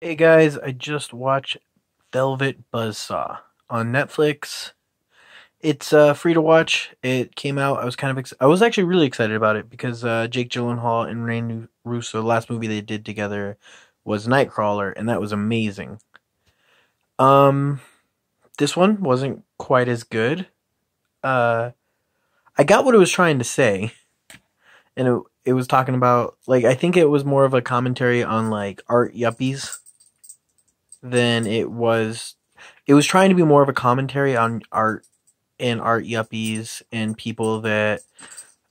Hey guys, I just watched Velvetbuzzsaw on Netflix. It's free to watch. It came out. I was actually really excited about it because Jake Gyllenhaal and Rene Russo, the last movie they did together was Nightcrawler, and that was amazing. Um, this one wasn't quite as good. Uh, I got what it was trying to say, and it was talking about I think it was more of a commentary on like art yuppies than it was trying to be more of a commentary on art and art yuppies and people that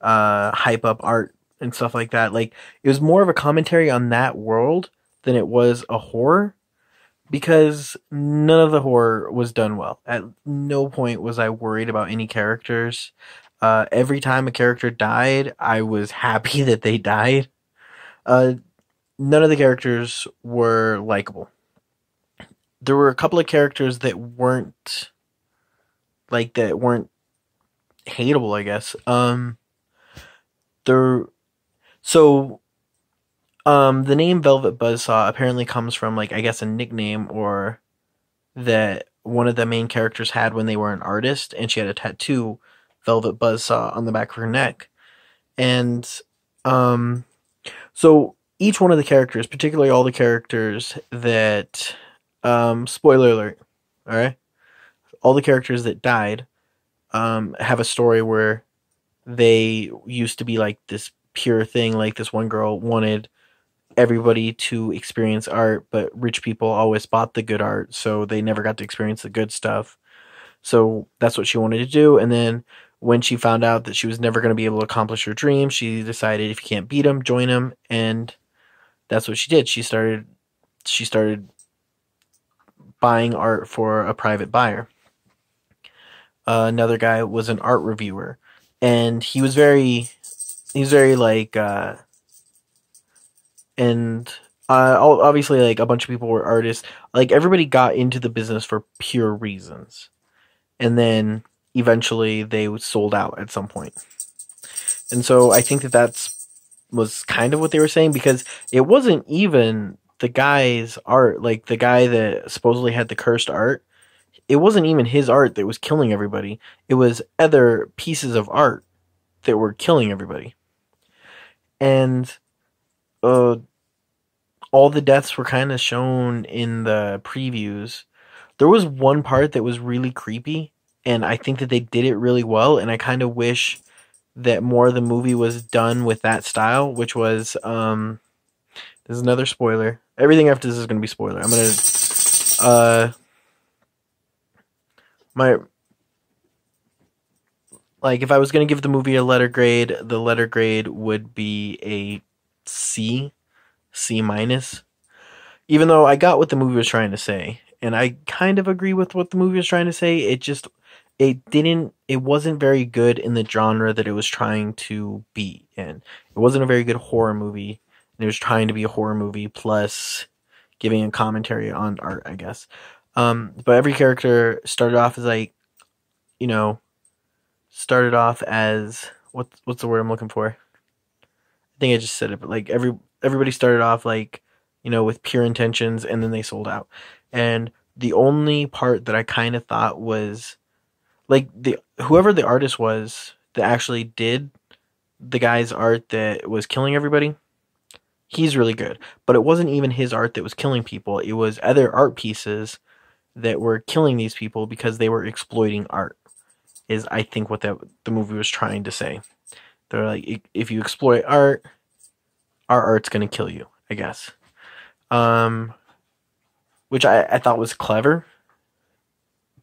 hype up art and stuff like that. Like it was more of a commentary on that world than it was a horror because none of the horror was done well. At no point was I worried about any characters. Every time a character died, I was happy that they died. Uh, None of the characters were likable. There were a couple of characters that weren't hateable, I guess. There so the name Velvet Buzzsaw apparently comes from I guess a nickname or that one of the main characters had when they were an artist, and she had a tattoo, Velvet Buzzsaw, on the back of her neck. And um so each one of the characters, particularly all the characters that spoiler alert, all right? All the characters that died have a story where they used to be like this pure thing. Like this one girl wanted everybody to experience art, but rich people always bought the good art, so they never got to experience the good stuff. So that's what she wanted to do. And then when she found out that she was never going to be able to accomplish her dream, she decided if you can't beat them, join them, and that's what she did. She started buying art for a private buyer. Another guy was an art reviewer, and he was very and obviously like a bunch of people were artists. Like everybody got into the business for pure reasons, and then eventually they sold out at some point. And so I think that that's was kind of what they were saying, because it wasn't even the guy's art, like the guy that supposedly had the cursed art. It wasn't even his art that was killing everybody. It was other pieces of art that were killing everybody. And uh, all the deaths were kind of shown in the previews. There was one part that was really creepy, and I think that they did it really well. And I kind of wish that more of the movie was done with that style, which was This is another spoiler. Everything after this is going to be spoiler. I'm gonna my like if I was going to give the movie a letter grade, the letter grade would be a C, C minus. Even though I got what the movie was trying to say, and I kind of agree with what the movie was trying to say, it wasn't very good in the genre that it was trying to be in. It wasn't a very good horror movie, and it was trying to be a horror movie plus giving a commentary on art, I guess. But every character started off as you know, started off as what's the word I'm looking for? I think I just said it, but like everybody started off with pure intentions, and then they sold out. And the only part that I kind of thought was the whoever the artist was that actually did the guy's art that was killing everybody, he's really good. But it wasn't even his art that was killing people. It was other art pieces that were killing these people because they were exploiting art. Is I think what the movie was trying to say. They're like, if you exploit art, our art's gonna kill you, I guess. Um, which I thought was clever,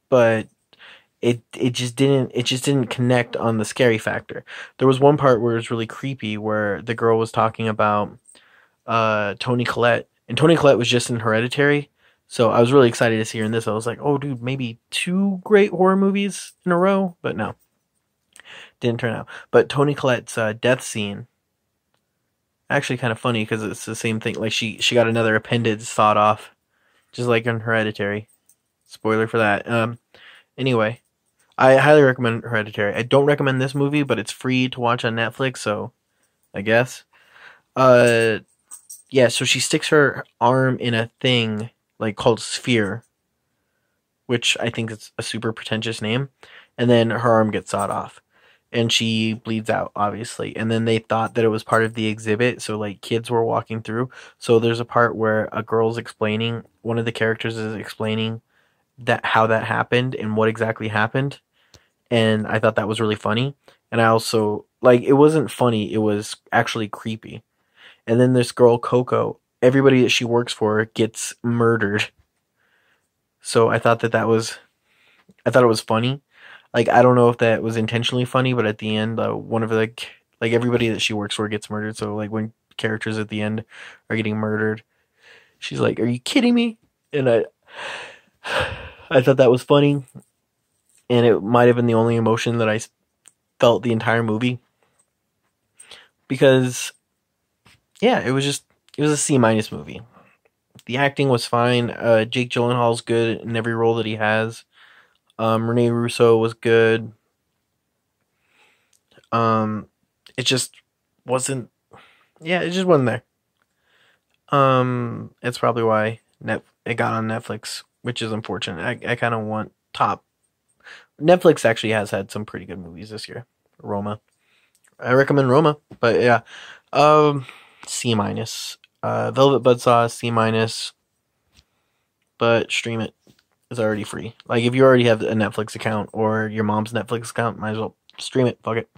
but it just didn't connect on the scary factor. There was one part where it was really creepy where the girl was talking about Tony Collette, and Tony Collette was just in Hereditary. So I was really excited to see her in this. I was like, oh dude, maybe two great horror movies in a row, but no, didn't turn out. But Tony Collette's death scene, actually kind of funny because it's the same thing. Like she got another appendage sawed off, just like in Hereditary. Spoiler for that. Anyway, I highly recommend Hereditary. I don't recommend this movie, but it's free to watch on Netflix, so I guess. Uh, Yeah, so she sticks her arm in a thing like called Sphere, which I think is a super pretentious name, and then her arm gets sawed off. And she bleeds out, obviously. And then they thought that it was part of the exhibit, so like kids were walking through. So there's a part where a girl's explaining, one of the characters is explaining that how that happened and what exactly happened. And I thought that was really funny. And I also like it wasn't funny, it was actually creepy. And then this girl Coco, everybody that she works for gets murdered. So I thought it was funny. Like I don't know if that was intentionally funny, but at the end, one of the like everybody that she works for gets murdered. So like when characters at the end are getting murdered, she's like, "Are you kidding me?" And I thought that was funny, and it might have been the only emotion that I felt the entire movie because yeah, it was a C minus movie. The acting was fine. Jake Gyllenhaal's good in every role that he has. Rene Russo was good. Um, it just wasn't. Yeah, it just wasn't there. It's probably why it got on Netflix, which is unfortunate. I kind of want top. Netflix actually has had some pretty good movies this year. Roma. I recommend Roma, but yeah. C minus. Velvet Buzzsaw C minus, but stream it. It's already free. Like if you already have a Netflix account or your mom's Netflix account, might as well stream it. Fuck it.